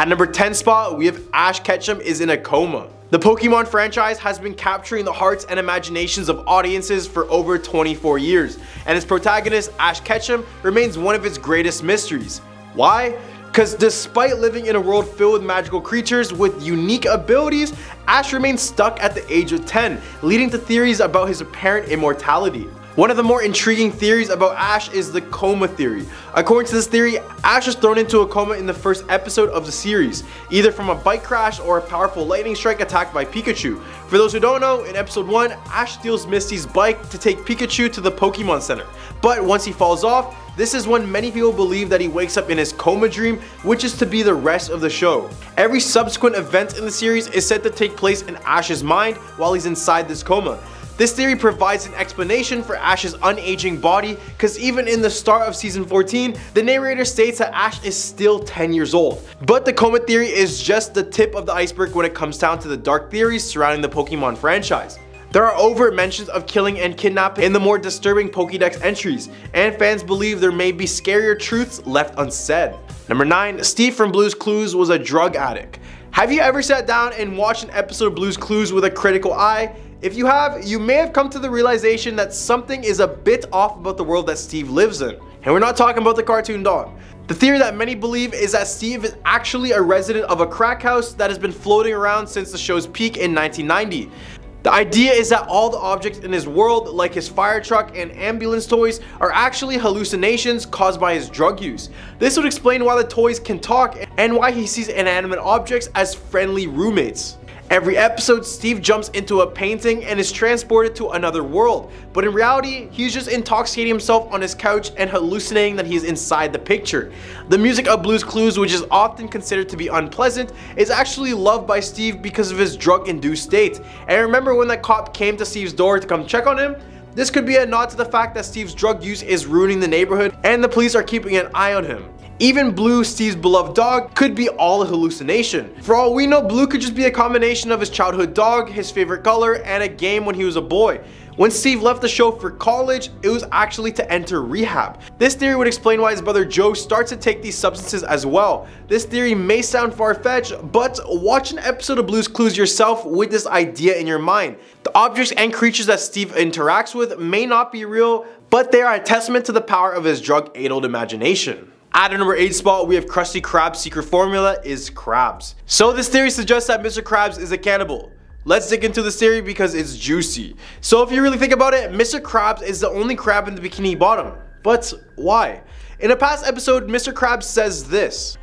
At number 10 spot, we have Ash Ketchum is in a coma. The Pokemon franchise has been capturing the hearts and imaginations of audiences for over 24 years, and its protagonist, Ash Ketchum, remains one of its greatest mysteries. Why? Because despite living in a world filled with magical creatures with unique abilities, Ash remains stuck at the age of 10, leading to theories about his apparent immortality. One of the more intriguing theories about Ash is the coma theory. According to this theory, Ash was thrown into a coma in the first episode of the series, either from a bike crash or a powerful lightning strike attacked by Pikachu. For those who don't know, in episode 1, Ash steals Misty's bike to take Pikachu to the Pokemon Center. But once he falls off, this is when many people believe that he wakes up in his coma dream, which is to be the rest of the show. Every subsequent event in the series is said to take place in Ash's mind while he's inside this coma. This theory provides an explanation for Ash's unaging body, because even in the start of season 14, the narrator states that Ash is still 10 years old. But the coma theory is just the tip of the iceberg when it comes down to the dark theories surrounding the Pokemon franchise. There are overt mentions of killing and kidnapping in the more disturbing Pokédex entries, and fans believe there may be scarier truths left unsaid. Number 9, Steve from Blue's Clues was a drug addict. Have you ever sat down and watched an episode of Blue's Clues with a critical eye? If you have, you may have come to the realization that something is a bit off about the world that Steve lives in. And we're not talking about the cartoon dog. The theory that many believe is that Steve is actually a resident of a crack house that has been floating around since the show's peak in 1990. The idea is that all the objects in his world, like his fire truck and ambulance toys, are actually hallucinations caused by his drug use. This would explain why the toys can talk and why he sees inanimate objects as friendly roommates. Every episode, Steve jumps into a painting and is transported to another world, but in reality, he's just intoxicating himself on his couch and hallucinating that he's inside the picture. The music of Blue's Clues, which is often considered to be unpleasant, is actually loved by Steve because of his drug-induced state. And remember when that cop came to Steve's door to come check on him? This could be a nod to the fact that Steve's drug use is ruining the neighborhood and the police are keeping an eye on him. Even Blue, Steve's beloved dog, could be all a hallucination. For all we know, Blue could just be a combination of his childhood dog, his favorite color, and a game when he was a boy. When Steve left the show for college, it was actually to enter rehab. This theory would explain why his brother Joe starts to take these substances as well. This theory may sound far-fetched, but watch an episode of Blue's Clues yourself with this idea in your mind. The objects and creatures that Steve interacts with may not be real, but they are a testament to the power of his drug-addled imagination. At a number 8 spot, we have Krusty Krab's secret formula is crabs. So this theory suggests that Mr. Krabs is a cannibal. Let's dig into this theory because it's juicy. So if you really think about it, Mr. Krabs is the only crab in the Bikini Bottom. But why? In a past episode, Mr. Krabs says this.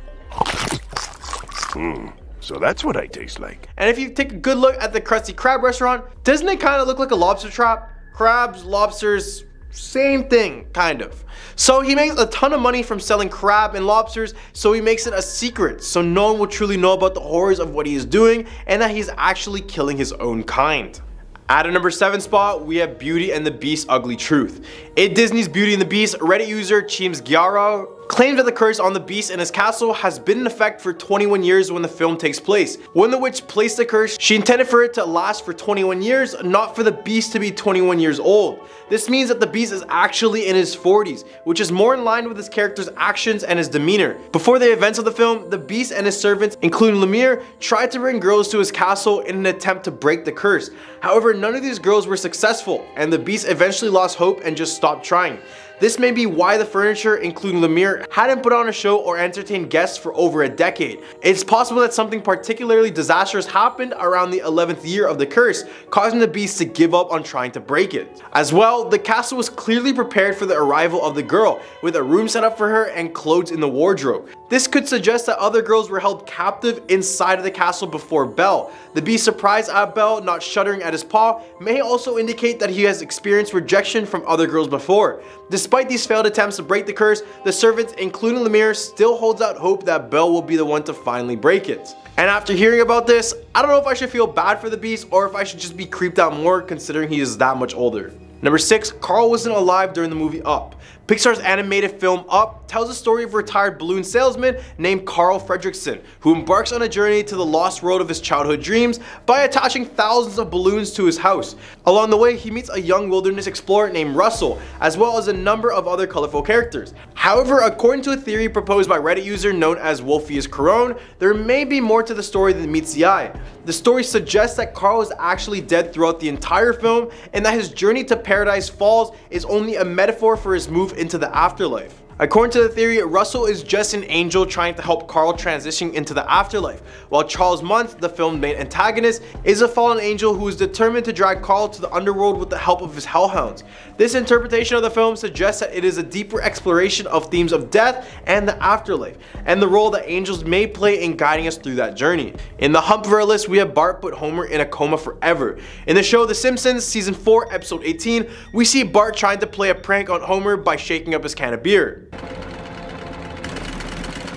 So that's what I taste like. And if you take a good look at the Krusty Krab restaurant, doesn't it kind of look like a lobster trap? Crabs, lobsters, same thing, kind of. So he makes a ton of money from selling crab and lobsters, so he makes it a secret so no one will truly know about the horrors of what he is doing and that he's actually killing his own kind. At a number 7 spot, we have Beauty and the Beast's ugly truth. In Disney's Beauty and the Beast, Reddit user Chims Gyaro claims that the curse on the Beast and his castle has been in effect for 21 years when the film takes place. When the witch placed the curse, she intended for it to last for 21 years, not for the Beast to be 21 years old. This means that the Beast is actually in his 40s, which is more in line with his character's actions and his demeanor. Before the events of the film, the Beast and his servants, including Lemire, tried to bring girls to his castle in an attempt to break the curse. However, none of these girls were successful, and the Beast eventually lost hope and just stopped trying. This may be why the furniture, including Lemire, hadn't put on a show or entertained guests for over a decade. It's possible that something particularly disastrous happened around the 11th year of the curse, causing the Beast to give up on trying to break it. As well, the castle was clearly prepared for the arrival of the girl, with a room set up for her and clothes in the wardrobe. This could suggest that other girls were held captive inside of the castle before Belle. The Beast's surprise at Belle not shuddering at his paw may also indicate that he has experienced rejection from other girls before. Despite these failed attempts to break the curse, the servants, including Lemire, still holds out hope that Belle will be the one to finally break it. And after hearing about this, I don't know if I should feel bad for the Beast or if I should just be creeped out more considering he is that much older. Number 6, Carl wasn't alive during the movie Up. Pixar's animated film Up tells the story of a retired balloon salesman named Carl Fredricksen, who embarks on a journey to the lost world of his childhood dreams by attaching thousands of balloons to his house. Along the way, he meets a young wilderness explorer named Russell, as well as a number of other colorful characters. However, according to a theory proposed by Reddit user known as Wolfius Corone, there may be more to the story than meets the eye. The story suggests that Carl is actually dead throughout the entire film and that his journey to Paradise Falls is only a metaphor for his move into the afterlife. According to the theory, Russell is just an angel trying to help Carl transition into the afterlife, while Charles Muntz, the film's main antagonist, is a fallen angel who is determined to drag Carl to the underworld with the help of his hellhounds. This interpretation of the film suggests that it is a deeper exploration of themes of death and the afterlife, and the role that angels may play in guiding us through that journey. In the hump of our list, we have Bart put Homer in a coma forever. In the show The Simpsons, season 4, episode 18, we see Bart trying to play a prank on Homer by shaking up his can of beer.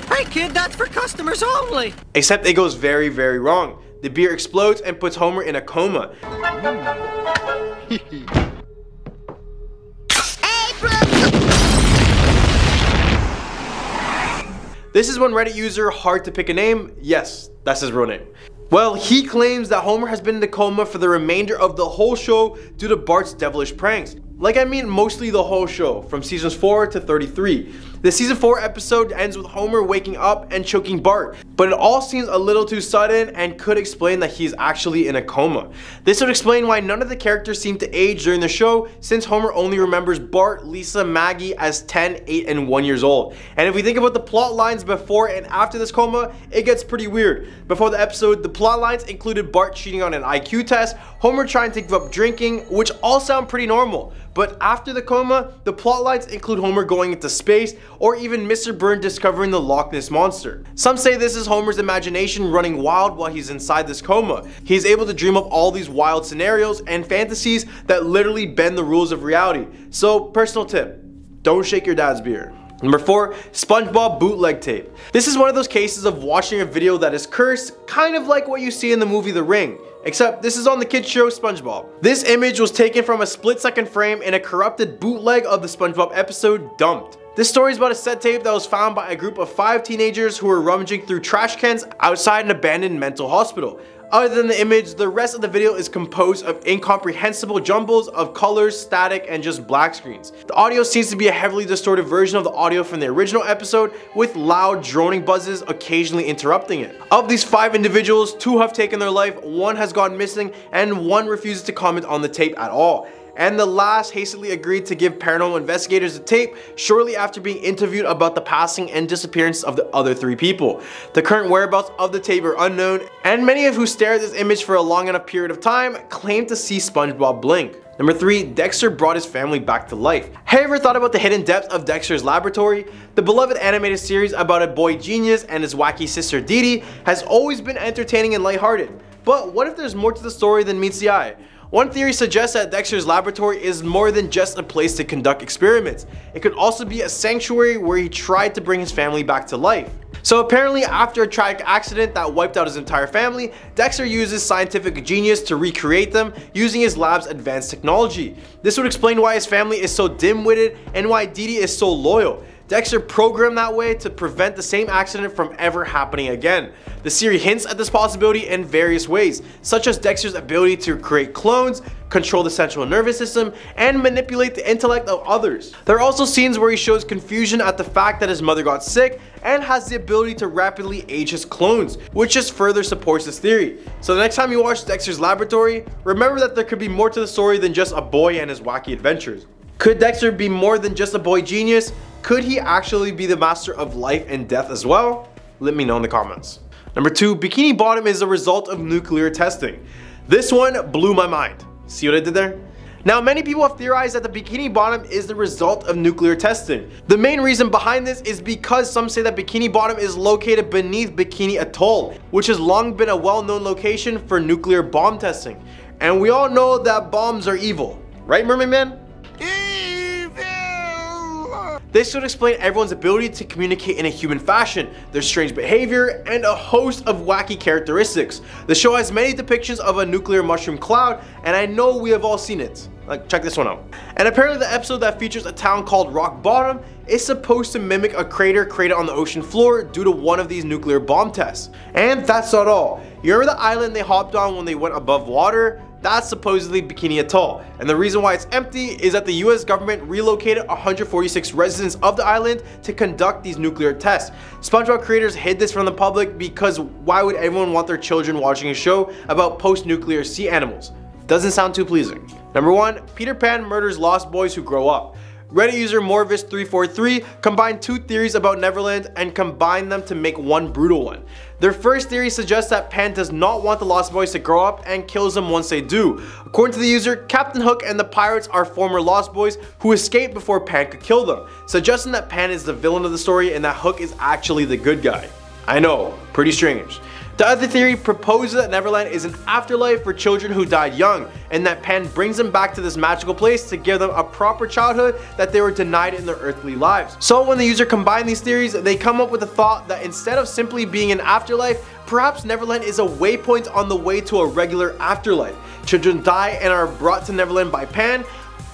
Hey kid, that's for customers only! Except it goes very, very wrong. The beer explodes and puts Homer in a coma. This is when Reddit user Hard to Pick a Name, yes, that's his real name. Well, he claims that Homer has been in the coma for the remainder of the whole show due to Bart's devilish pranks. Like I mean mostly the whole show, from seasons 4 to 33. The season 4 episode ends with Homer waking up and choking Bart, but it all seems a little too sudden and could explain that he's actually in a coma. This would explain why none of the characters seem to age during the show, since Homer only remembers Bart, Lisa, Maggie as 10, 8, and 1 years old. And if we think about the plot lines before and after this coma, it gets pretty weird. Before the episode, the plot lines included Bart cheating on an IQ test, Homer trying to give up drinking, which all sound pretty normal. But after the coma, the plot lines include Homer going into space, or even Mr. Burns discovering the Loch Ness Monster. Some say this is Homer's imagination running wild while he's inside this coma. He's able to dream up all these wild scenarios and fantasies that literally bend the rules of reality. So, personal tip, don't shake your dad's beer. Number 4, SpongeBob bootleg tape. This is one of those cases of watching a video that is cursed, kind of like what you see in the movie The Ring. Except this is on the kids show SpongeBob. This image was taken from a split-second frame in a corrupted bootleg of the SpongeBob episode Dumped. This story is about a set tape that was found by a group of 5 teenagers who were rummaging through trash cans outside an abandoned mental hospital. Other than the image, the rest of the video is composed of incomprehensible jumbles of colors, static, and just black screens. The audio seems to be a heavily distorted version of the audio from the original episode, with loud droning buzzes occasionally interrupting it. Of these 5 individuals, 2 have taken their life, 1 has gone missing, and 1 refuses to comment on the tape at all. And the last hastily agreed to give paranormal investigators the tape shortly after being interviewed about the passing and disappearance of the other 3 people. The current whereabouts of the tape are unknown, and many of who stare at this image for a long enough period of time claim to see SpongeBob blink. Number 3, Dexter brought his family back to life. Have you ever thought about the hidden depths of Dexter's Laboratory? The beloved animated series about a boy genius and his wacky sister Dee Dee has always been entertaining and lighthearted. But what if there's more to the story than meets the eye? One theory suggests that Dexter's Laboratory is more than just a place to conduct experiments. It could also be a sanctuary where he tried to bring his family back to life. So apparently, after a tragic accident that wiped out his entire family, Dexter uses scientific genius to recreate them using his lab's advanced technology. This would explain why his family is so dim-witted and why Dee Dee is so loyal. Dexter programmed that way to prevent the same accident from ever happening again. The series hints at this possibility in various ways, such as Dexter's ability to create clones, control the central nervous system, and manipulate the intellect of others. There are also scenes where he shows confusion at the fact that his mother got sick and has the ability to rapidly age his clones, which just further supports this theory. So the next time you watch Dexter's Laboratory, remember that there could be more to the story than just a boy and his wacky adventures. Could Dexter be more than just a boy genius? Could he actually be the master of life and death as well? Let me know in the comments. Number 2, Bikini Bottom is a result of nuclear testing. This one blew my mind. See what I did there? Now, many people have theorized that the Bikini Bottom is the result of nuclear testing. The main reason behind this is because some say that Bikini Bottom is located beneath Bikini Atoll, which has long been a well-known location for nuclear bomb testing. And we all know that bombs are evil, right, Mermaid Man? This should explain everyone's ability to communicate in a human fashion, their strange behavior, and a host of wacky characteristics. The show has many depictions of a nuclear mushroom cloud, and I know we have all seen it. Like, check this one out. And apparently the episode that features a town called Rock Bottom is supposed to mimic a crater created on the ocean floor due to one of these nuclear bomb tests. And that's not all. You remember the island they hopped on when they went above water? That's supposedly Bikini Atoll, and the reason why it's empty is that the US government relocated 146 residents of the island to conduct these nuclear tests. SpongeBob creators hid this from the public because why would everyone want their children watching a show about post-nuclear sea animals? Doesn't sound too pleasing. Number 1. Peter Pan murders lost boys who grow up. Reddit user Morvis343 combined two theories about Neverland and combined them to make one brutal one. Their first theory suggests that Pan does not want the Lost Boys to grow up and kills them once they do. According to the user, Captain Hook and the pirates are former Lost Boys who escaped before Pan could kill them, suggesting that Pan is the villain of the story and that Hook is actually the good guy. I know, pretty strange. The other theory proposes that Neverland is an afterlife for children who died young, and that Pan brings them back to this magical place to give them a proper childhood that they were denied in their earthly lives. So when the user combined these theories, they come up with the thought that instead of simply being an afterlife, perhaps Neverland is a waypoint on the way to a regular afterlife. Children die and are brought to Neverland by Pan,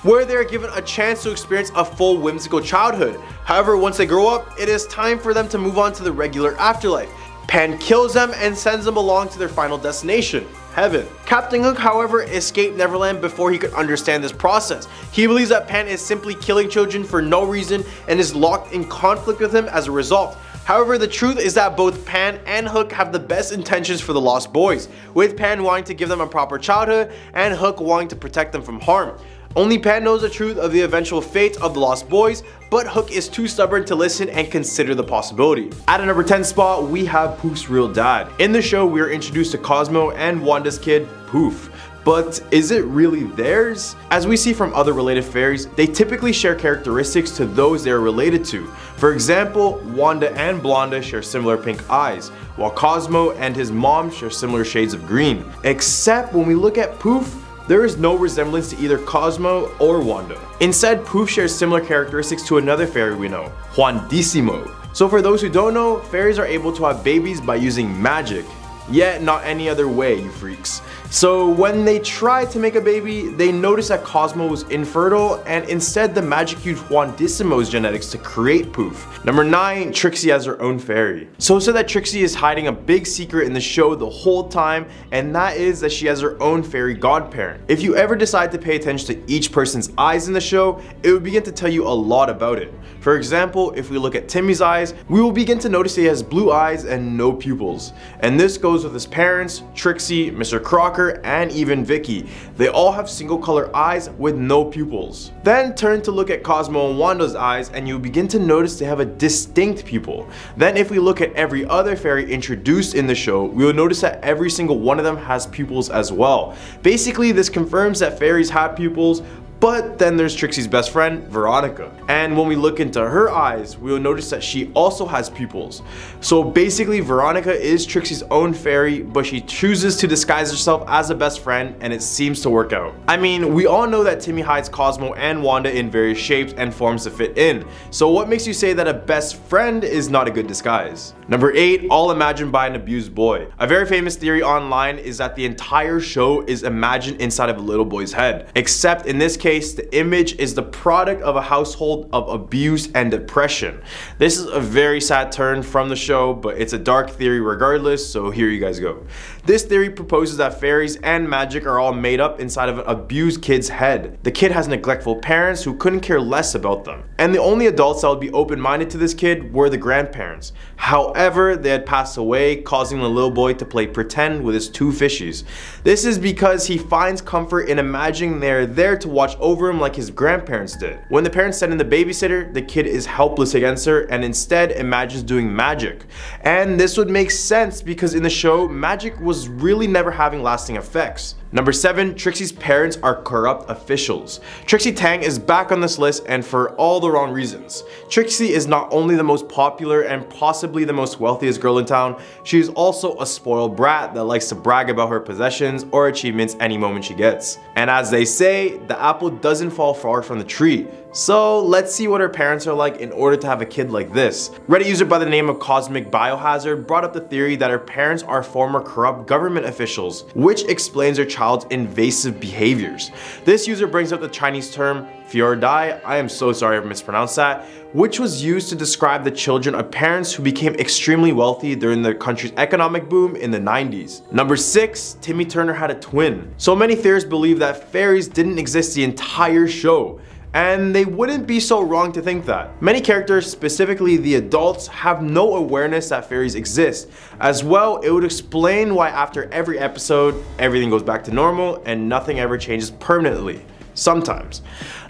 where they are given a chance to experience a full whimsical childhood. However, once they grow up, it is time for them to move on to the regular afterlife. Pan kills them and sends them along to their final destination, heaven. Captain Hook, however, escaped Neverland before he could understand this process. He believes that Pan is simply killing children for no reason and is locked in conflict with him as a result. However, the truth is that both Pan and Hook have the best intentions for the Lost Boys, with Pan wanting to give them a proper childhood and Hook wanting to protect them from harm. Only Pan knows the truth of the eventual fate of the Lost Boys, but Hook is too stubborn to listen and consider the possibility. At a number 10 spot, we have Poof's real dad. In the show, we are introduced to Cosmo and Wanda's kid, Poof. But is it really theirs? As we see from other related fairies, they typically share characteristics to those they are related to. For example, Wanda and Blonda share similar pink eyes, while Cosmo and his mom share similar shades of green. Except when we look at Poof, there is no resemblance to either Cosmo or Wanda. Instead, Poof shares similar characteristics to another fairy we know, Juandissimo. So for those who don't know, fairies are able to have babies by using magic. Yet not any other way, you freaks. So when they try to make a baby, they notice that Cosmo was infertile and instead the magic used Juandissimo's genetics to create Poof. Number 9, Trixie has her own fairy. So that Trixie is hiding a big secret in the show the whole time, and that is that she has her own fairy godparent. If you ever decide to pay attention to each person's eyes in the show, it will begin to tell you a lot about it. For example, if we look at Timmy's eyes, we will begin to notice he has blue eyes and no pupils. And this goes with his parents, Trixie, Mr. Crocker, and even Vicky. They all have single color eyes with no pupils. Then turn to look at Cosmo and Wanda's eyes and you begin to notice they have a distinct pupil. Then if we look at every other fairy introduced in the show, we will notice that every single one of them has pupils as well. Basically, this confirms that fairies have pupils. But then there's Trixie's best friend, Veronica. And when we look into her eyes, we will notice that she also has pupils. So basically, Veronica is Trixie's own fairy, but she chooses to disguise herself as a best friend, and it seems to work out. I mean, we all know that Timmy hides Cosmo and Wanda in various shapes and forms to fit in. So what makes you say that a best friend is not a good disguise? Number 8, all imagined by an abused boy. A very famous theory online is that the entire show is imagined inside of a little boy's head. Except in this case, the image is the product of a household of abuse and depression. This is a very sad turn from the show, but it's a dark theory regardless, so here you guys go. This theory proposes that fairies and magic are all made up inside of an abused kid's head. The kid has neglectful parents who couldn't care less about them. And the only adults that would be open-minded to this kid were the grandparents. However, they had passed away, causing the little boy to play pretend with his two fishies. This is because he finds comfort in imagining they're there to watch over him like his grandparents did. When the parents send in the babysitter, the kid is helpless against her and instead imagines doing magic. And this would make sense because in the show, magic was really never having lasting effects. Number 7, Trixie's parents are corrupt officials. Trixie Tang is back on this list and for all the wrong reasons. Trixie is not only the most popular and possibly the most wealthiest girl in town, she is also a spoiled brat that likes to brag about her possessions or achievements any moment she gets. And as they say, the apple doesn't fall far from the tree. So let's see what her parents are like in order to have a kid like this. Reddit user by the name of Cosmic Biohazard brought up the theory that her parents are former corrupt government officials, which explains her child's invasive behaviors. This user brings up the Chinese term Dai, I am so sorry if I mispronounced that, which was used to describe the children of parents who became extremely wealthy during the country's economic boom in the 90s. Number 6, Timmy Turner had a twin. So many theorists believe that fairies didn't exist the entire show, and they wouldn't be so wrong to think that. Many characters, specifically the adults, have no awareness that fairies exist. As well, it would explain why after every episode, everything goes back to normal and nothing ever changes permanently. Sometimes.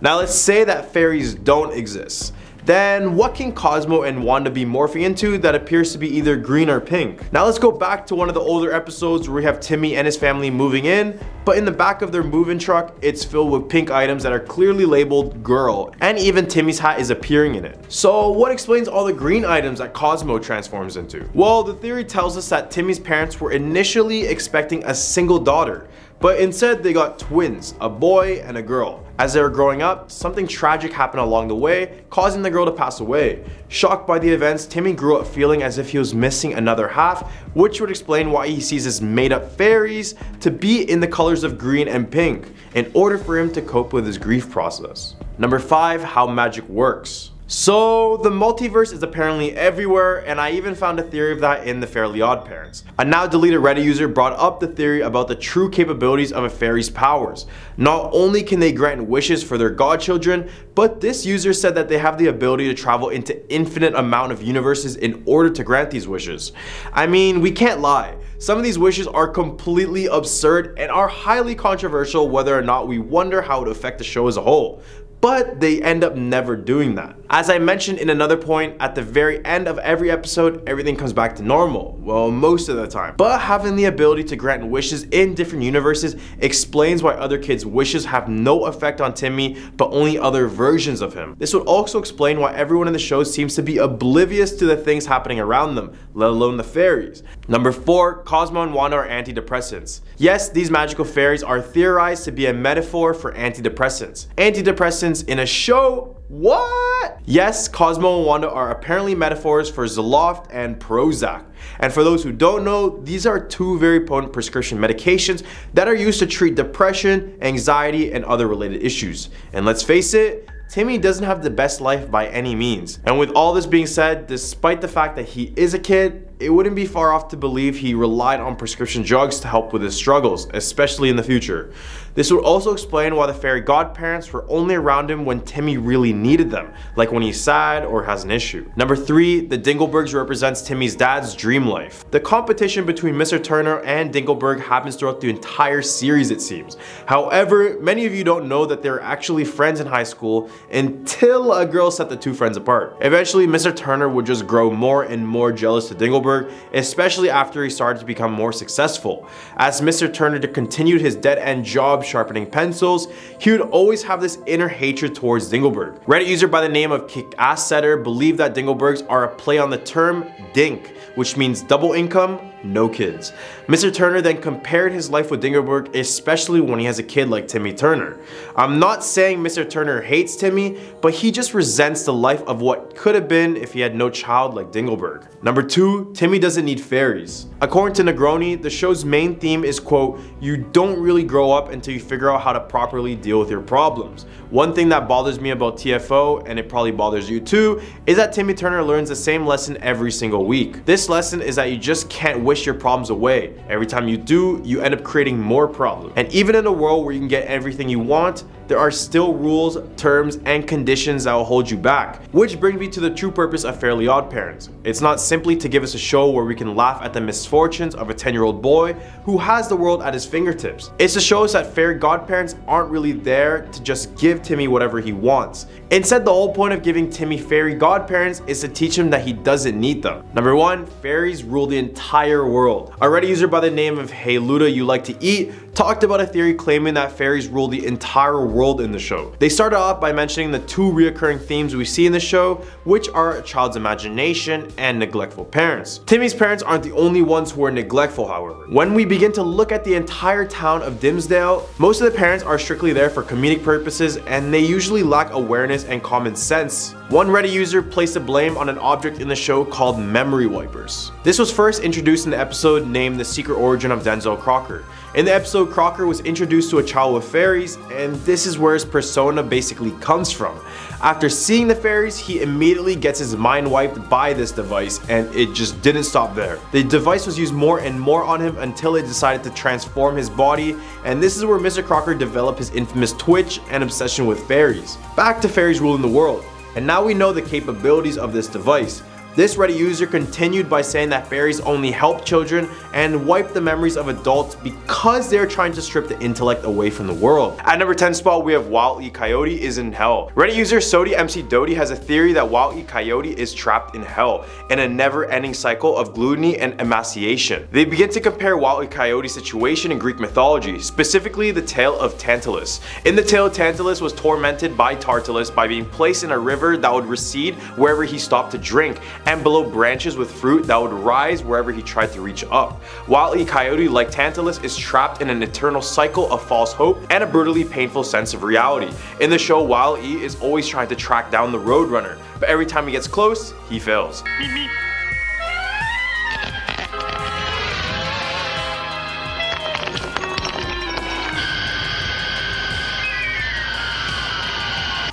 Now let's say that fairies don't exist. Then what can Cosmo and Wanda be morphing into that appears to be either green or pink? Now let's go back to one of the older episodes where we have Timmy and his family moving in, but in the back of their move-in truck, it's filled with pink items that are clearly labeled girl, and even Timmy's hat is appearing in it. So what explains all the green items that Cosmo transforms into? Well, the theory tells us that Timmy's parents were initially expecting a single daughter, but instead they got twins, a boy and a girl. As they were growing up, something tragic happened along the way, causing the girl to pass away. Shocked by the events, Timmy grew up feeling as if he was missing another half, which would explain why he sees his made-up fairies to be in the colors of green and pink, in order for him to cope with his grief process. Number 5, how magic works. So the multiverse is apparently everywhere, and I even found a theory of that in the Fairly Odd Parents. A now deleted Reddit user brought up the theory about the true capabilities of a fairy's powers. Not only can they grant wishes for their godchildren, but this user said that they have the ability to travel into infinite amount of universes in order to grant these wishes. I mean, we can't lie. Some of these wishes are completely absurd and are highly controversial, whether or not we wonder how it would affect the show as a whole. But they end up never doing that. As I mentioned in another point, at the very end of every episode, everything comes back to normal. Well, most of the time. But having the ability to grant wishes in different universes explains why other kids' wishes have no effect on Timmy, but only other versions of him. This would also explain why everyone in the show seems to be oblivious to the things happening around them, let alone the fairies. Number 4, Cosmo and Wanda are antidepressants. Yes, these magical fairies are theorized to be a metaphor for antidepressants. Antidepressants in a show? What? Yes, Cosmo and Wanda are apparently metaphors for Zoloft and Prozac. And for those who don't know, these are 2 very potent prescription medications that are used to treat depression, anxiety, and other related issues. And let's face it, Timmy doesn't have the best life by any means. And with all this being said, despite the fact that he is a kid, it wouldn't be far off to believe he relied on prescription drugs to help with his struggles, especially in the future. This would also explain why the fairy godparents were only around him when Timmy really needed them, like when he's sad or has an issue. Number 3, the Dinglebergs represents Timmy's dad's dream life. The competition between Mr. Turner and Dingleberg happens throughout the entire series, it seems. However, many of you don't know that they were actually friends in high school until a girl set the 2 friends apart. Eventually, Mr. Turner would just grow more and more jealous to Dingleberg, especially after he started to become more successful. As Mr. Turner continued his dead-end job sharpening pencils, he would always have this inner hatred towards Dingleberg. Reddit user by the name of Kick-Ass Setter believed that Dinglebergs are a play on the term dink, which means double income, no kids. Mr. Turner then compared his life with Dingleberg, especially when he has a kid like Timmy Turner. I'm not saying Mr. Turner hates Timmy, but he just resents the life of what could have been if he had no child like Dingleberg. Number 2, Timmy doesn't need fairies. According to Negroni, the show's main theme is, quote, you don't really grow up until you figure out how to properly deal with your problems. One thing that bothers me about TFO, and it probably bothers you too, is that Timmy Turner learns the same lesson every single week. This lesson is that you just can't wish your problems away. Every time you do, you end up creating more problems. And even in a world where you can get everything you want, there are still rules, terms, and conditions that will hold you back. Which brings me to the true purpose of Fairly Odd Parents. It's not simply to give us a show where we can laugh at the misfortunes of a 10-year-old boy who has the world at his fingertips. It's to show us that fairy godparents aren't really there to just give Timmy whatever he wants. Instead, the whole point of giving Timmy fairy godparents is to teach him that he doesn't need them. Number 1, fairies rule the entire entire world. A Reddit user by the name of Hey Luda You Like to Eat talked about a theory claiming that fairies rule the entire world in the show. They started off by mentioning the two reoccurring themes we see in the show, which are a child's imagination and neglectful parents. Timmy's parents aren't the only ones who are neglectful, however. When we begin to look at the entire town of Dimsdale, most of the parents are strictly there for comedic purposes, and they usually lack awareness and common sense. One Reddit user placed the blame on an object in the show called memory wipers. This was first introduced in the episode named The Secret Origin of Denzel Crocker. In the episode, Crocker was introduced to a child with fairies, and this is where his persona basically comes from. After seeing the fairies, he immediately gets his mind wiped by this device, and it just didn't stop there. The device was used more and more on him until it decided to transform his body, and this is where Mr. Crocker developed his infamous twitch and obsession with fairies. Back to fairies ruling the world, and now we know the capabilities of this device. This Reddit user continued by saying that fairies only help children and wipe the memories of adults because they're trying to strip the intellect away from the world. At number 10 spot, we have Wile E. Coyote is in hell. Reddit user Sodi MC Doty has a theory that Wile E. Coyote is trapped in hell in a never-ending cycle of gluttony and emaciation. They begin to compare Wile E. Coyote's situation in Greek mythology, specifically the tale of Tantalus. In the tale, Tantalus was tormented by Tartalus by being placed in a river that would recede wherever he stopped to drink, and below branches with fruit that would rise wherever he tried to reach up. Wile E. Coyote, like Tantalus, is trapped in an eternal cycle of false hope and a brutally painful sense of reality. In the show, Wile E. is always trying to track down the Roadrunner, but every time he gets close, he fails.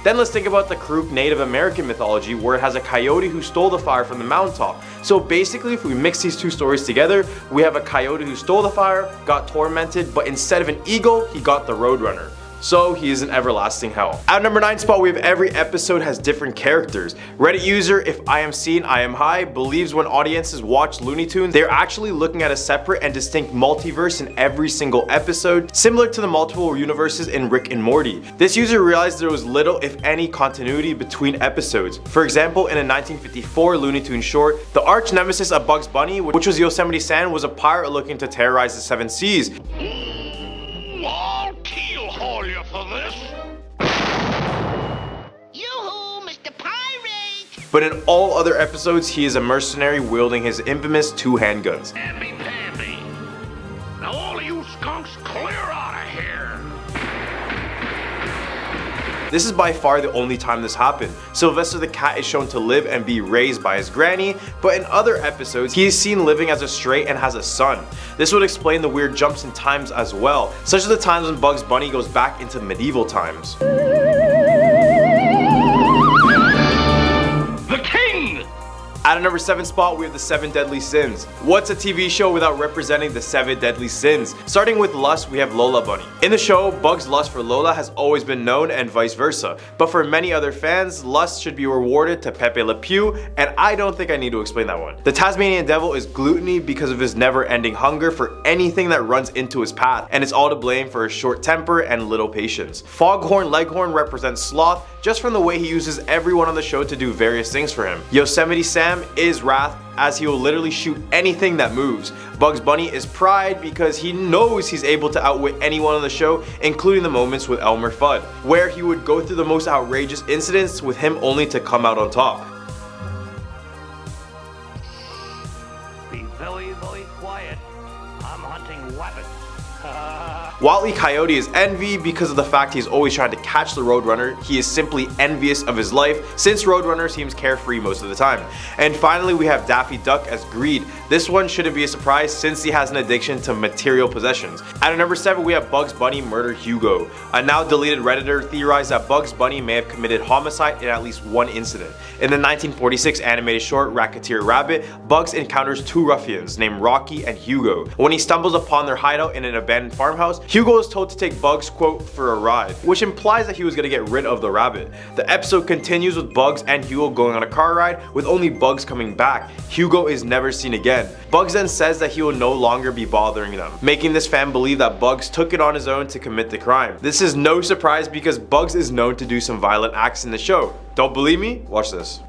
Then let's think about the KRUSTY Native American mythology, where it has a coyote who stole the fire from the mountaintop. So basically, if we mix these two stories together, we have a coyote who stole the fire, got tormented, but instead of an eagle, he got the Roadrunner. So he is in everlasting hell. At number 9 spot, we have every episode has different characters. Reddit user If I Am Seen, I Am High believes when audiences watch Looney Tunes, they're actually looking at a separate and distinct multiverse in every single episode, similar to the multiple universes in Rick and Morty. This user realized there was little, if any, continuity between episodes. For example, in a 1954 Looney Tunes short, the arch nemesis of Bugs Bunny, which was Yosemite Sam, was a pirate looking to terrorize the 7 seas. I'll keel-haul you for this. Yoo-hoo, Mr. Pirate! But in all other episodes, he is a mercenary wielding his infamous 2 handguns. Namby-pamby. Now all of you skunks clear out of here. This is by far the only time this happened. Sylvester the cat is shown to live and be raised by his granny, but in other episodes, he is seen living as a stray and has a son. This would explain the weird jumps in times as well, such as the times when Bugs Bunny goes back into medieval times. The king! At a number 7 spot, we have the 7 Deadly Sins. What's a TV show without representing the 7 deadly sins? Starting with lust, we have Lola Bunny. In the show, Bugs' lust for Lola has always been known and vice versa. But for many other fans, lust should be rewarded to Pepe Le Pew, and I don't think I need to explain that one. The Tasmanian Devil is gluttony because of his never-ending hunger for anything that runs into his path, and it's all to blame for his short temper and little patience. Foghorn Leghorn represents sloth, just from the way he uses everyone on the show to do various things for him. Yosemite Sam is wrath, as he will literally shoot anything that moves. Bugs Bunny is pride because he knows he's able to outwit anyone on the show, including the moments with Elmer Fudd, where he would go through the most outrageous incidents with him only to come out on top. Be very, very quiet. I'm hunting weapons. Wile E. Coyote is envy because of the fact he's always trying to catch the Roadrunner. He is simply envious of his life since Roadrunner seems carefree most of the time. And finally, we have Daffy Duck as greed. This one shouldn't be a surprise since he has an addiction to material possessions. At number 7, we have Bugs Bunny murder Hugo. A now deleted Redditor theorized that Bugs Bunny may have committed homicide in at least one incident. In the 1946 animated short Racketeer Rabbit, Bugs encounters 2 ruffians named Rocky and Hugo. When he stumbles upon their hideout in an abandoned farmhouse, Hugo is told to take Bugs, quote, for a ride, which implies that he was going to get rid of the rabbit. The episode continues with Bugs and Hugo going on a car ride, with only Bugs coming back. Hugo is never seen again. Bugs then says that he will no longer be bothering them, making this fan believe that Bugs took it on his own to commit the crime. This is no surprise because Bugs is known to do some violent acts in the show. Don't believe me? Watch this.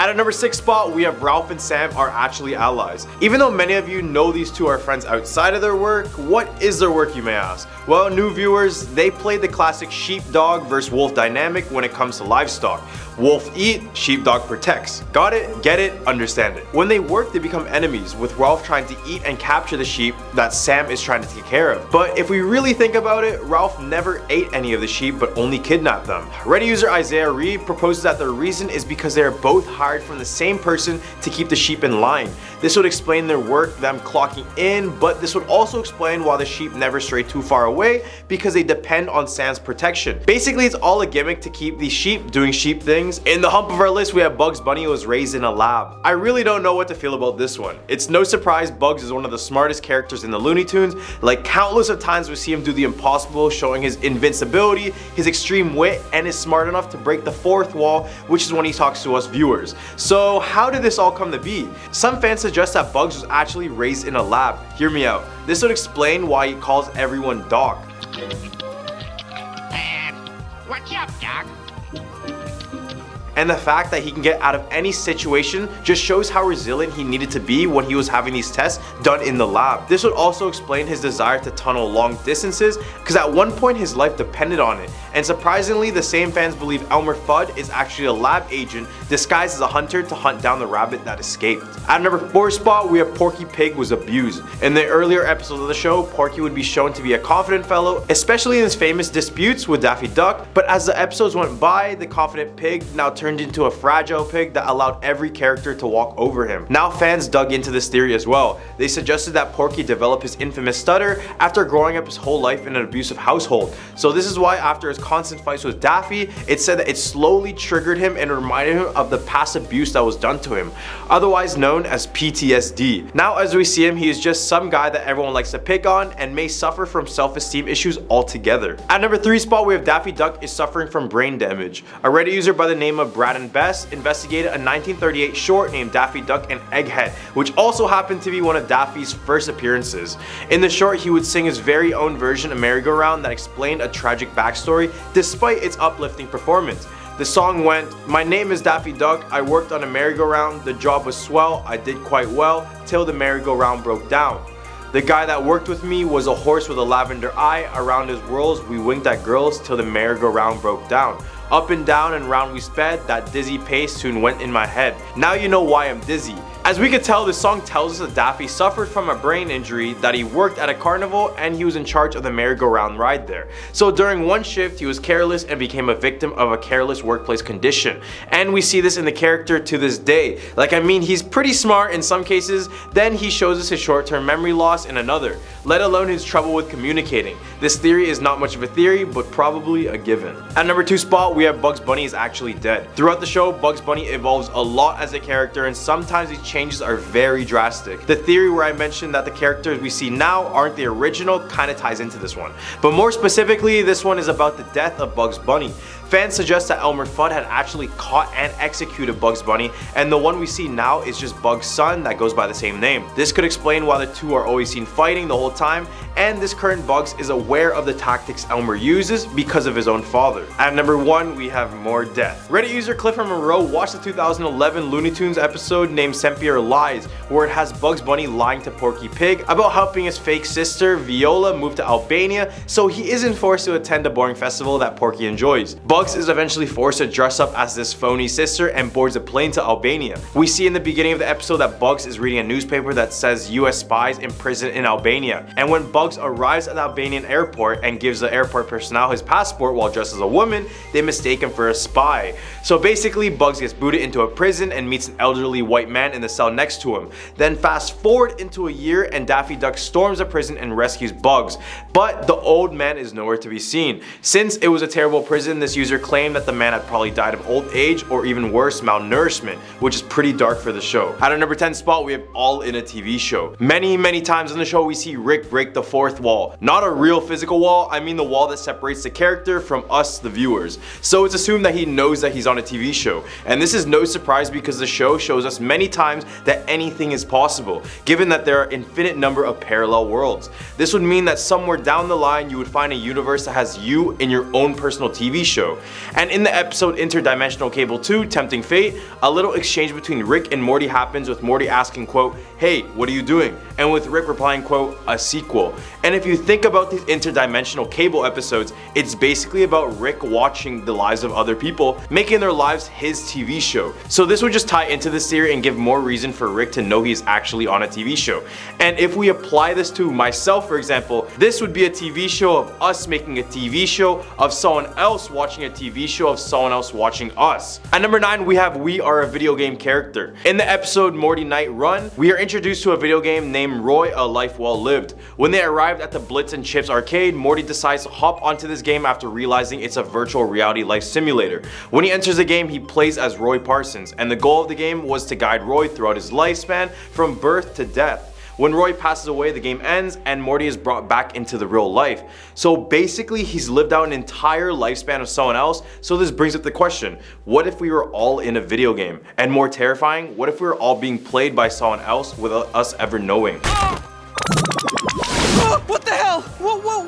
At a number 6 spot, we have Ralph and Sam are actually allies. Even though many of you know these two are friends outside of their work, what is their work, you may ask? Well, new viewers, they play the classic sheepdog versus wolf dynamic when it comes to livestock. Wolf eat, sheepdog protects. Got it? Get it? Understand it. When they work, they become enemies, with Ralph trying to eat and capture the sheep that Sam is trying to take care of. But if we really think about it, Ralph never ate any of the sheep but only kidnapped them. Reddit user Isaiah Reed proposes that the reason is because they are both hired from the same person to keep the sheep in line. This would explain their work, them clocking in, but this would also explain why the sheep never stray too far away, because they depend on Sam's protection. Basically, it's all a gimmick to keep these sheep doing sheep things. In the hump of our list, we have Bugs Bunny, who was raised in a lab. I really don't know what to feel about this one. It's no surprise Bugs is one of the smartest characters in the Looney Tunes. Like countless of times we see him do the impossible, showing his invincibility, his extreme wit, and is smart enough to break the fourth wall, which is when he talks to us viewers. So how did this all come to be? Some fans suggest that Bugs was actually raised in a lab. Hear me out. This would explain why he calls everyone Doc. What's up, Doc? And the fact that he can get out of any situation just shows how resilient he needed to be when he was having these tests done in the lab. This would also explain his desire to tunnel long distances, because at one point his life depended on it. And surprisingly, the same fans believe Elmer Fudd is actually a lab agent disguised as a hunter to hunt down the rabbit that escaped. At number 4 spot, we have Porky Pig was abused. In the earlier episodes of the show, Porky would be shown to be a confident fellow, especially in his famous disputes with Daffy Duck, but as the episodes went by, the confident pig now turned into a fragile pig that allowed every character to walk over him. Now fans dug into this theory as well. They suggested that Porky developed his infamous stutter after growing up his whole life in an abusive household. So this is why after his constant fights with Daffy, it said that it slowly triggered him and reminded him of the past abuse that was done to him, otherwise known as PTSD. Now as we see him, he is just some guy that everyone likes to pick on and may suffer from self-esteem issues altogether. At number 3 spot, we have Daffy Duck is suffering from brain damage. A Reddit user by the name of Brad and Best investigated a 1938 short named Daffy Duck and Egghead, which also happened to be one of Daffy's first appearances. In the short, he would sing his very own version of Merry Go Round that explained a tragic backstory despite its uplifting performance. The song went, "My name is Daffy Duck, I worked on a merry-go-round, the job was swell, I did quite well, till the merry-go-round broke down. The guy that worked with me was a horse with a lavender eye, around his whirls we winked at girls till the merry-go-round broke down. Up and down and round we sped, that dizzy pace soon went in my head. Now you know why I'm dizzy." As we could tell, the song tells us that Daffy suffered from a brain injury, that he worked at a carnival, and he was in charge of the merry-go-round ride there. So during one shift, he was careless and became a victim of a careless workplace condition. And we see this in the character to this day. Like, I mean, he's pretty smart in some cases, then he shows us his short-term memory loss in another, let alone his trouble with communicating. This theory is not much of a theory, but probably a given. At number 2 spot, we have Bugs Bunny is actually dead. Throughout the show, Bugs Bunny evolves a lot as a character, and sometimes these changes are very drastic. The theory where I mentioned that the characters we see now aren't the original kind of ties into this one. But more specifically, this one is about the death of Bugs Bunny. Fans suggest that Elmer Fudd had actually caught and executed Bugs Bunny, and the one we see now is just Bugs' son that goes by the same name. This could explain why the two are always seen fighting the whole time, and this current Bugs is aware of the tactics Elmer uses because of his own father. At number 1, we have more death. Reddit user Clifford Monroe watched the 2011 Looney Tunes episode named Sempier Lies, where it has Bugs Bunny lying to Porky Pig about helping his fake sister Viola move to Albania, so he isn't forced to attend a boring festival that Porky enjoys. Bugs is eventually forced to dress up as this phony sister and boards a plane to Albania. We see in the beginning of the episode that Bugs is reading a newspaper that says US spies imprisoned in Albania, and when Bugs arrives at the Albanian airport and gives the airport personnel his passport while dressed as a woman, they mistake him for a spy. So basically, Bugs gets booted into a prison and meets an elderly white man in the cell next to him. Then fast forward into a year and Daffy Duck storms a prison and rescues Bugs, but the old man is nowhere to be seen. Since it was a terrible prison, this user claimed that the man had probably died of old age or even worse, malnourishment, which is pretty dark for the show. At our number 10 spot, we have All in a TV Show. Many times in the show we see Rick break the fourth wall. Not a real physical wall, I mean the wall that separates the character from us, the viewers. So it's assumed that he knows that he's on a TV show. And this is no surprise because the show shows us many times that anything is possible, given that there are an infinite number of parallel worlds. This would mean that somewhere down the line you would find a universe that has you in your own personal TV show. And in the episode Interdimensional Cable 2, Tempting Fate, a little exchange between Rick and Morty happens, with Morty asking, quote, "Hey, what are you doing?" And with Rick replying, quote, "A sequel." And if you think about these Interdimensional Cable episodes, it's basically about Rick watching the lives of other people, making their lives his TV show. So this would just tie into this theory and give more reason for Rick to know he's actually on a TV show. And if we apply this to myself, for example, this would be a TV show of us making a TV show of someone else watching a TV show of someone else watching us. At number 9, we have We Are a Video Game Character. In the episode Morty Night Run, we are introduced to a video game named Roy: A Life Well Lived. When they arrived at the Blitz and Chips arcade, Morty decides to hop onto this game after realizing it's a virtual reality life simulator. When he enters the game, he plays as Roy Parsons, and the goal of the game was to guide Roy throughout his lifespan from birth to death. When Roy passes away, the game ends and Morty is brought back into the real life. So basically, he's lived out an entire lifespan of someone else. So this brings up the question, what if we were all in a video game? And more terrifying, what if we were all being played by someone else without us ever knowing? Oh, what the hell?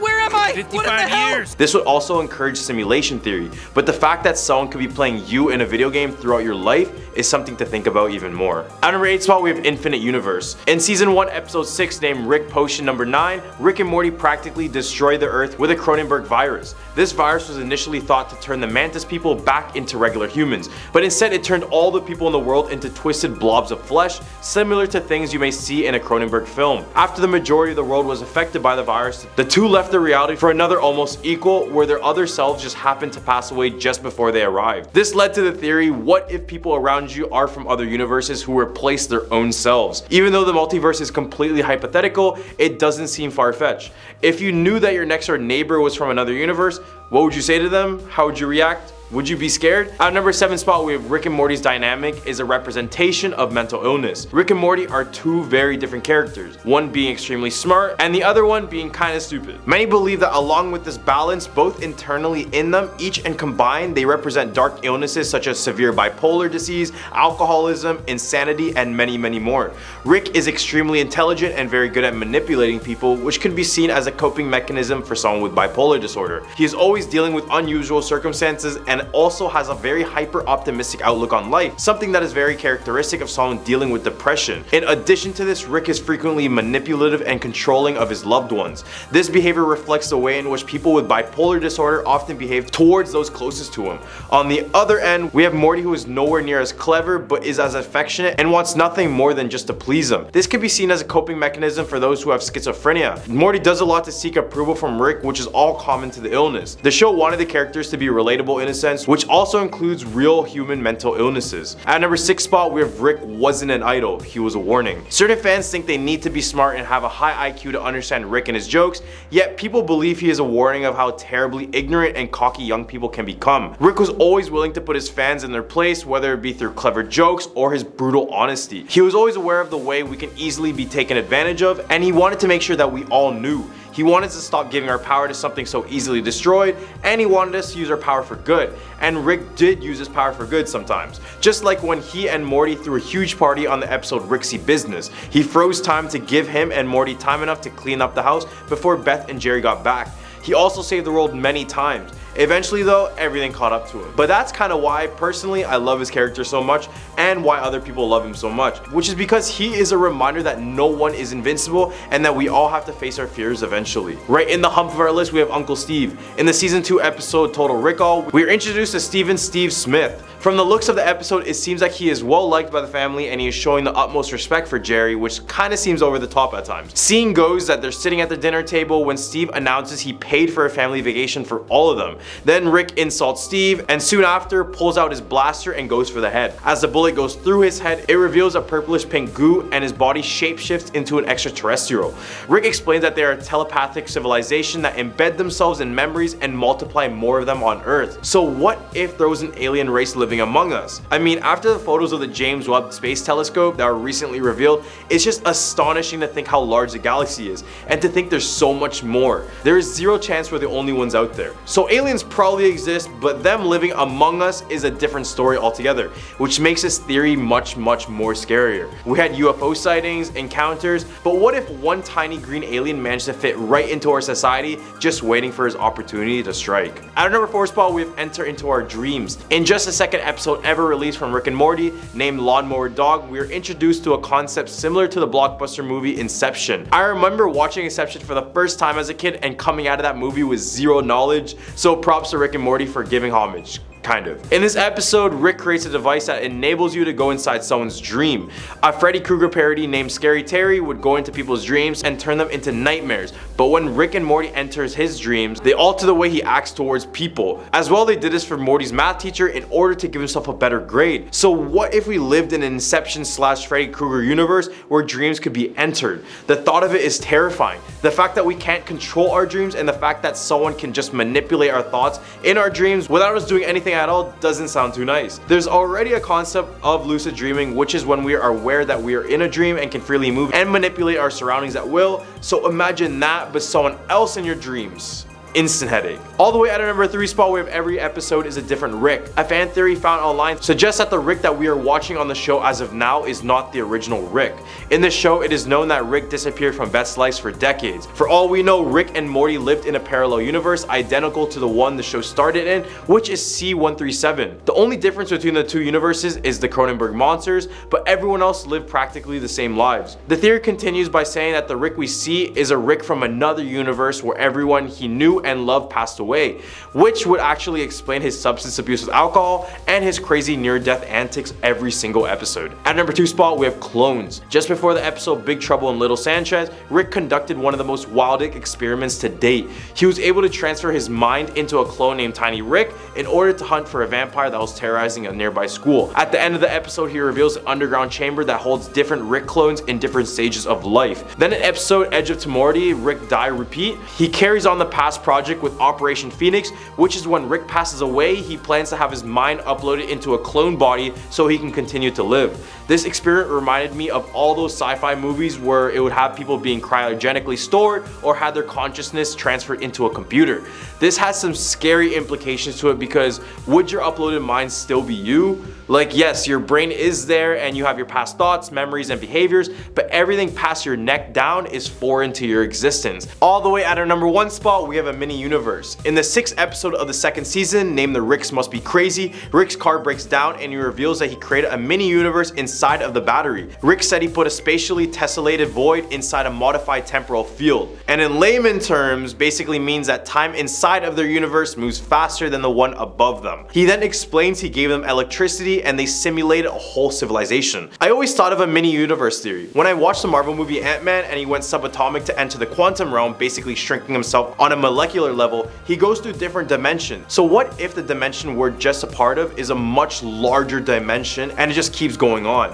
Where am I? 55 years. This would also encourage simulation theory, but the fact that someone could be playing you in a video game throughout your life is something to think about even more. At number 8 spot, we have Infinite Universe. In season 1, episode 6, named Rick Potion number 9, Rick and Morty practically destroy the Earth with a Cronenberg virus. This virus was initially thought to turn the Mantis people back into regular humans, but instead it turned all the people in the world into twisted blobs of flesh, similar to things you may see in a Cronenberg film. After the majority of the world was affected by the virus, the two left their reality for another almost equal, where their other selves just happened to pass away just before they arrived. This led to the theory, what if people around you are from other universes who replace their own selves? Even though the multiverse is completely hypothetical, it doesn't seem far-fetched. If you knew that your next door neighbor was from another universe, what would you say to them? How would you react? Would you be scared? At number 7 spot, we have Rick and Morty's dynamic is a representation of mental illness. Rick and Morty are two very different characters, one being extremely smart and the other one being kinda stupid. Many believe that along with this balance, both internally in them, each and combined, they represent dark illnesses such as severe bipolar disease, alcoholism, insanity, and many, many more. Rick is extremely intelligent and very good at manipulating people, which can be seen as a coping mechanism for someone with bipolar disorder. He is always dealing with unusual circumstances and also has a very hyper optimistic outlook on life, something that is very characteristic of someone dealing with depression. In addition to this, Rick is frequently manipulative and controlling of his loved ones. This behavior reflects the way in which people with bipolar disorder often behave towards those closest to him. On the other end, we have Morty, who is nowhere near as clever but is as affectionate and wants nothing more than just to please him. This can be seen as a coping mechanism for those who have schizophrenia. Morty does a lot to seek approval from Rick, which is all common to the illness. The show wanted the characters to be relatable in a sense, which also includes real human mental illnesses. At number 6 spot, we have Rick wasn't an idol, he was a warning. Certain fans think they need to be smart and have a high IQ to understand Rick and his jokes, yet people believe he is a warning of how terribly ignorant and cocky young people can become. Rick was always willing to put his fans in their place, whether it be through clever jokes or his brutal honesty. He was always aware of the way we can easily be taken advantage of, and he wanted to make sure that we all knew. He wanted to stop giving our power to something so easily destroyed, and he wanted us to use our power for good. And Rick did use his power for good sometimes. Just like when he and Morty threw a huge party on the episode Rick's Business. He froze time to give him and Morty time enough to clean up the house before Beth and Jerry got back. He also saved the world many times. Eventually though, everything caught up to him. But that's kind of why personally I love his character so much, and why other people love him so much, which is because he is a reminder that no one is invincible and that we all have to face our fears eventually. Right in the hump of our list, we have Uncle Steve. In the season 2 episode Total Recall, we are introduced to Steve Smith. From the looks of the episode, it seems like he is well liked by the family and he is showing the utmost respect for Jerry, which kind of seems over the top at times. Scene goes that they're sitting at the dinner table when Steve announces he paid for a family vacation for all of them. Then Rick insults Steve and soon after pulls out his blaster and goes for the head. As the bullet goes through his head, it reveals a purplish pink goo and his body shapeshifts into an extraterrestrial. Rick explains that they are a telepathic civilization that embed themselves in memories and multiply more of them on Earth. So what if there was an alien race living among us? I mean, after the photos of the James Webb Space Telescope that were recently revealed, it's just astonishing to think how large the galaxy is and to think there's so much more. There is zero chance we're the only ones out there. So aliens aliens probably exist, but them living among us is a different story altogether, which makes this theory much more scarier. We had UFO sightings, encounters, but what if one tiny green alien managed to fit right into our society, just waiting for his opportunity to strike? At our number 4 spot, we have Enter Into Our Dreams. In just the second episode ever released from Rick and Morty, named Lawnmower Dog, we are introduced to a concept similar to the blockbuster movie Inception. I remember watching Inception for the first time as a kid and coming out of that movie with zero knowledge, so props to Rick and Morty for giving homage. Kind of. In this episode, Rick creates a device that enables you to go inside someone's dream. A Freddy Krueger parody named Scary Terry would go into people's dreams and turn them into nightmares, but when Rick and Morty enters his dreams, they alter the way he acts towards people. As well, they did this for Morty's math teacher in order to give himself a better grade. So what if we lived in an Inception / Freddy Krueger universe where dreams could be entered? The thought of it is terrifying. The fact that we can't control our dreams and the fact that someone can just manipulate our thoughts in our dreams without us doing anything at all doesn't sound too nice. There's already a concept of lucid dreaming, which is when we are aware that we are in a dream and can freely move and manipulate our surroundings at will. So imagine that, but someone else in your dreams. Instant headache. All the way at our number 3 spot, we have every episode is a different Rick. A fan theory found online suggests that the Rick that we are watching on the show as of now is not the original Rick. In the show, it is known that Rick disappeared from Beth's life for decades. For all we know, Rick and Morty lived in a parallel universe identical to the one the show started in, which is C-137. The only difference between the two universes is the Cronenberg monsters, but everyone else lived practically the same lives. The theory continues by saying that the Rick we see is a Rick from another universe where everyone he knew and loved passed away, which would actually explain his substance abuse with alcohol and his crazy near-death antics every single episode. At number 2 spot, we have clones. Just before the episode Big Trouble in Little Sanchez, Rick conducted one of the most wild experiments to date. He was able to transfer his mind into a clone named Tiny Rick in order to hunt for a vampire that was terrorizing a nearby school. At the end of the episode, he reveals an underground chamber that holds different Rick clones in different stages of life. Then in episode Edge of Tomorrow, Rick Die Repeat, he carries on the past project with Operation Phoenix, which is when Rick passes away, he plans to have his mind uploaded into a clone body so he can continue to live. This experiment reminded me of all those sci-fi movies where it would have people being cryogenically stored or had their consciousness transferred into a computer. This has some scary implications to it because would your uploaded mind still be you? Like, yes, your brain is there and you have your past thoughts, memories, and behaviors, but everything past your neck down is foreign to your existence. All the way at our number 1 spot, we have a mini universe. In the 6th episode of the 2nd season, named The Ricks Must Be Crazy, Rick's car breaks down and he reveals that he created a mini universe inside of the battery. Rick said he put a spatially tessellated void inside a modified temporal field. And in layman terms, basically means that time inside of their universe moves faster than the one above them. He then explains he gave them electricity and they simulated a whole civilization. I always thought of a mini universe theory. When I watched the Marvel movie Ant-Man and he went subatomic to enter the quantum realm, basically shrinking himself on a molecular level, he goes through different dimensions. So what if the dimension we're just a part of is a much larger dimension and it just keeps going on?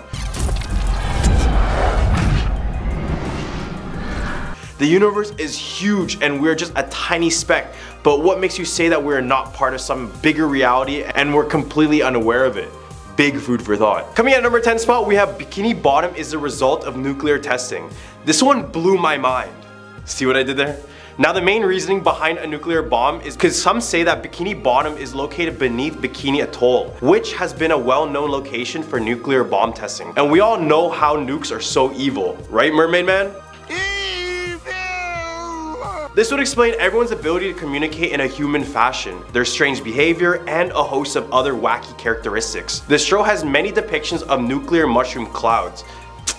The universe is huge and we're just a tiny speck, but what makes you say that we're not part of some bigger reality and we're completely unaware of it? Big food for thought. Coming at number 10 spot, we have Bikini Bottom is the result of nuclear testing. This one blew my mind. See what I did there? Now the main reasoning behind a nuclear bomb is because some say that Bikini Bottom is located beneath Bikini Atoll, which has been a well-known location for nuclear bomb testing. And we all know how nukes are so evil, right, Mermaid Man? This would explain everyone's ability to communicate in a human fashion, their strange behavior, and a host of other wacky characteristics. This show has many depictions of nuclear mushroom clouds.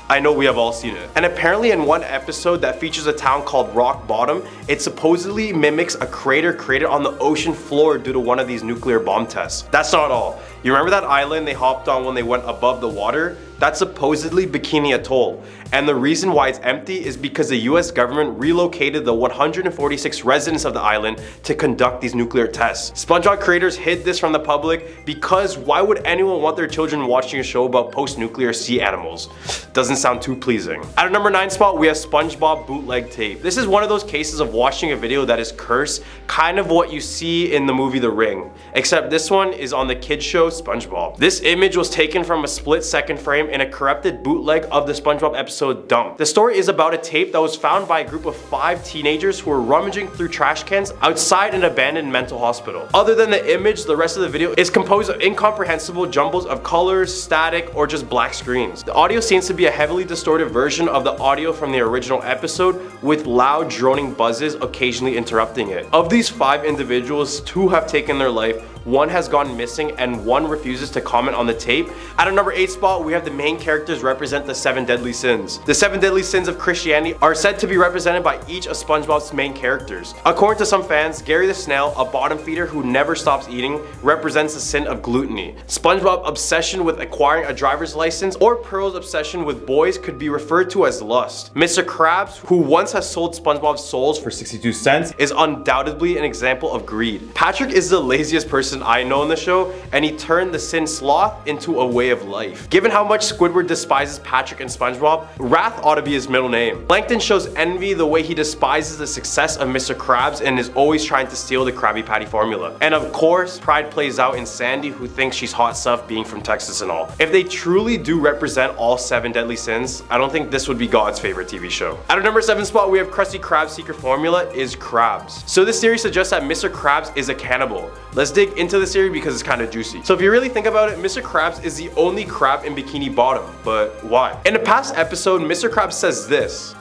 I know we have all seen it. And apparently in one episode that features a town called Rock Bottom, it supposedly mimics a crater created on the ocean floor due to one of these nuclear bomb tests. That's not all. You remember that island they hopped on when they went above the water? That's supposedly Bikini Atoll. And the reason why it's empty is because the US government relocated the 146 residents of the island to conduct these nuclear tests. SpongeBob creators hid this from the public because why would anyone want their children watching a show about post-nuclear sea animals? Doesn't sound too pleasing. At our number 9 spot, we have SpongeBob bootleg tape. This is one of those cases of watching a video that is cursed, kind of what you see in the movie The Ring. Except this one is on the kids show SpongeBob. This image was taken from a split-second frame in a corrupted bootleg of the SpongeBob episode Dump. The story is about a tape that was found by a group of 5 teenagers who were rummaging through trash cans outside an abandoned mental hospital. Other than the image, the rest of the video is composed of incomprehensible jumbles of colors, static, or just black screens. The audio seems to be a heavily distorted version of the audio from the original episode, with loud droning buzzes occasionally interrupting it. Of these 5 individuals, 2 have taken their life, 1 has gone missing, and 1 refuses to comment on the tape. At a number 8 spot, we have the main characters represent the 7 deadly sins. The 7 deadly sins of Christianity are said to be represented by each of SpongeBob's main characters. According to some fans, Gary the Snail, a bottom feeder who never stops eating, represents the sin of gluttony. SpongeBob's obsession with acquiring a driver's license, or Pearl's obsession with boys, could be referred to as lust. Mr. Krabs, who once has sold SpongeBob's souls for 62 cents, is undoubtedly an example of greed. Patrick is the laziest person I know in the show, and he turned the sin sloth into a way of life. Given how much Squidward despises Patrick and SpongeBob, Wrath ought to be his middle name. Plankton shows envy the way he despises the success of Mr. Krabs and is always trying to steal the Krabby Patty formula. And of course, pride plays out in Sandy, who thinks she's hot stuff being from Texas and all. If they truly do represent all 7 deadly sins, I don't think this would be God's favorite TV show. At our number 7 spot, we have Krusty Krab's secret formula is crabs. So this theory suggests that Mr. Krabs is a cannibal. Let's dig into the theory because it's kind of juicy. So if you really think about it, Mr. Krabs is the only crab in Bikini Bottom, but why? In a past episode, Mr. Krabs says this.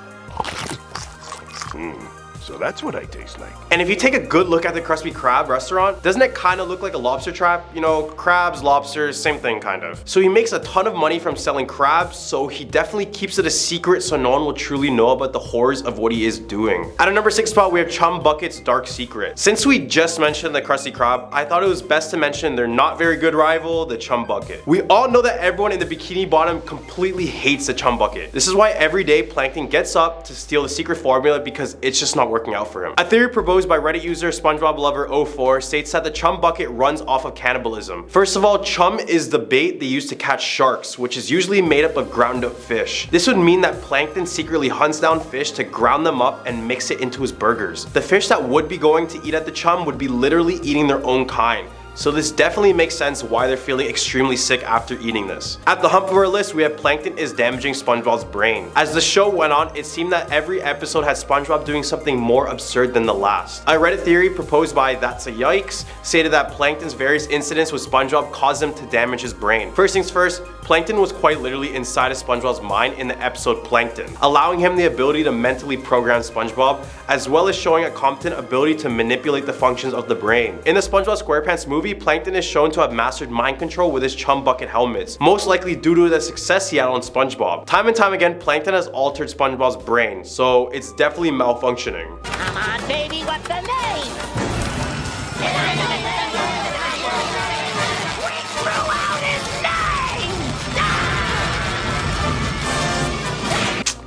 So that's what I taste like. And if you take a good look at the Krusty Krab restaurant, doesn't it kind of look like a lobster trap? You know, crabs, lobsters, same thing kind of. So he makes a ton of money from selling crabs, so he definitely keeps it a secret so no one will truly know about the horrors of what he is doing. At a number 6 spot, we have Chum Bucket's dark secret. Since we just mentioned the Krusty Krab, I thought it was best to mention their not very good rival, the Chum Bucket. We all know that everyone in the Bikini Bottom completely hates the Chum Bucket. This is why every day Plankton gets up to steal the secret formula, because it's just not working out for him. A theory proposed by Reddit user SpongeBobLover04 states that the Chum Bucket runs off of cannibalism. First of all, chum is the bait they use to catch sharks, which is usually made up of ground up fish. This would mean that Plankton secretly hunts down fish to ground them up and mix it into his burgers. The fish that would be going to eat at the Chum would be literally eating their own kind. So this definitely makes sense why they're feeling extremely sick after eating this. At the hump of our list, we have Plankton is damaging SpongeBob's brain. As the show went on, it seemed that every episode had SpongeBob doing something more absurd than the last. A Reddit theory proposed by That's a Yikes stated that Plankton's various incidents with SpongeBob caused him to damage his brain. First things first, Plankton was quite literally inside of SpongeBob's mind in the episode Plankton, allowing him the ability to mentally program SpongeBob, as well as showing a competent ability to manipulate the functions of the brain. In the SpongeBob SquarePants movie, Plankton is shown to have mastered mind control with his Chum Bucket helmets, most likely due to the success he had on SpongeBob. Time and time again, Plankton has altered SpongeBob's brain, so it's definitely malfunctioning. Come on, baby, what's the name? We threw out his name!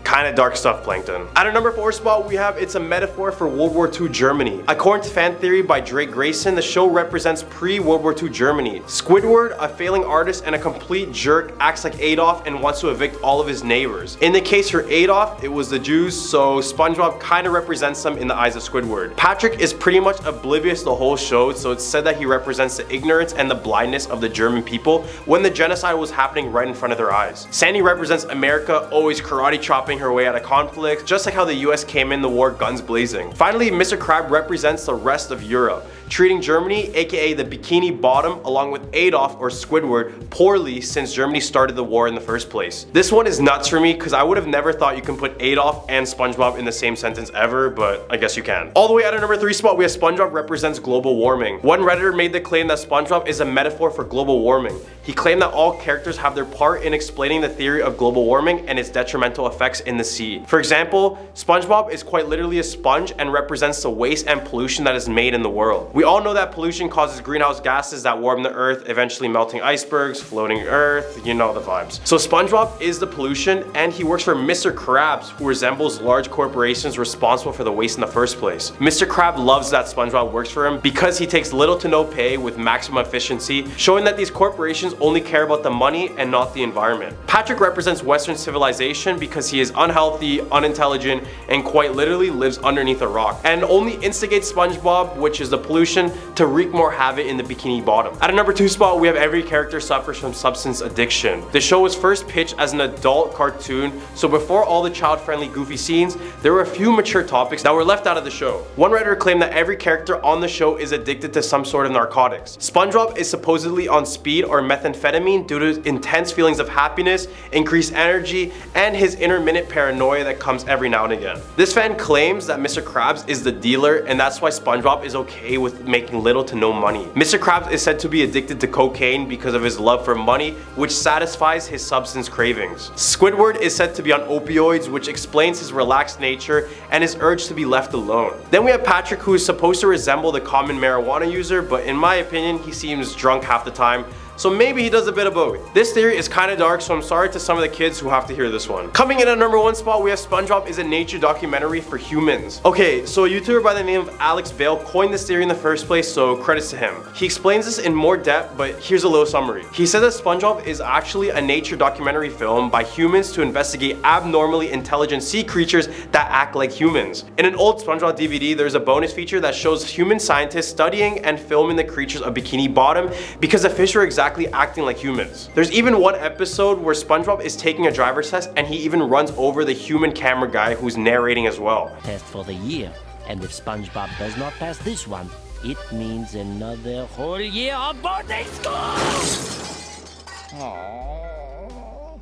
Kinda dark stuff, Plankton. At our number 4 spot, we have It's a Metaphor for World War II Germany. According to fan theory by Drake Grayson, the show represents pre-World War II Germany. Squidward, a failing artist and a complete jerk, acts like Adolf and wants to evict all of his neighbors. In the case for Adolf, it was the Jews, so SpongeBob kinda represents them in the eyes of Squidward. Patrick is pretty much oblivious the whole show, so it's said that he represents the ignorance and the blindness of the German people when the genocide was happening right in front of their eyes. Sandy represents America, always karate chopping her way out of conflict, just like how the US came in the war guns blazing. Finally, Mr. Krab represents the rest of Europe, treating Germany, aka the Bikini Bottom, along with Adolf or Squidward, poorly since Germany started the war in the first place. This one is nuts for me because I would have never thought you can put Adolf and SpongeBob in the same sentence ever, but I guess you can. All the way at our number 3 spot, we have SpongeBob represents global warming. One Redditor made the claim that SpongeBob is a metaphor for global warming. He claimed that all characters have their part in explaining the theory of global warming and its detrimental effects in the sea. For example, SpongeBob is quite literally a sponge and represents the waste and pollution that is made in the world. We all know that pollution causes greenhouse gases that warm the earth, eventually melting icebergs, floating earth, you know the vibes. So SpongeBob is the pollution, and he works for Mr. Krabs, who resembles large corporations responsible for the waste in the first place. Mr. Krab loves that SpongeBob works for him because he takes little to no pay with maximum efficiency, showing that these corporations only care about the money and not the environment. Patrick represents Western civilization because he is unhealthy, unintelligent, and quite literally lives underneath a rock, and only instigates SpongeBob, which is the pollution solution to wreak more havoc in the Bikini Bottom. At a number 2 spot, we have every character suffers from substance addiction. The show was first pitched as an adult cartoon, so before all the child-friendly goofy scenes, there were a few mature topics that were left out of the show. One writer claimed that every character on the show is addicted to some sort of narcotics. SpongeBob is supposedly on speed or methamphetamine due to intense feelings of happiness, increased energy, and his intermittent paranoia that comes every now and again. This fan claims that Mr. Krabs is the dealer, and that's why SpongeBob is okay with making little to no money. Mr. Krabs is said to be addicted to cocaine because of his love for money, which satisfies his substance cravings. Squidward is said to be on opioids, which explains his relaxed nature and his urge to be left alone. Then we have Patrick, who is supposed to resemble the common marijuana user, but in my opinion, he seems drunk half the time. So maybe he does a bit of both. This theory is kinda dark, so I'm sorry to some of the kids who have to hear this one. Coming in at number 1 spot, we have SpongeBob is a nature documentary for humans. Okay, so a YouTuber by the name of Alex Bale coined this theory in the first place, so credits to him. He explains this in more depth, but here's a little summary. He said that SpongeBob is actually a nature documentary film by humans to investigate abnormally intelligent sea creatures that act like humans. In an old SpongeBob DVD, there's a bonus feature that shows human scientists studying and filming the creatures of Bikini Bottom because the fish are exactly acting like humans. There's even one episode where SpongeBob is taking a driver's test and he even runs over the human camera guy who's narrating as well. Test for the year, and if SpongeBob does not pass this one, it means another whole year of boarding school!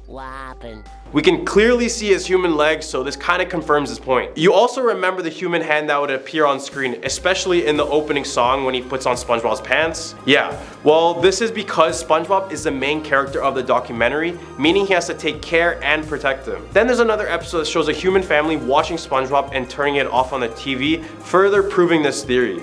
What happened? We can clearly see his human legs, so this kind of confirms his point. You also remember the human hand that would appear on screen, especially in the opening song when he puts on SpongeBob's pants? Yeah, well, this is because SpongeBob is the main character of the documentary, meaning he has to take care and protect him. Then there's another episode that shows a human family watching SpongeBob and turning it off on the TV, further proving this theory.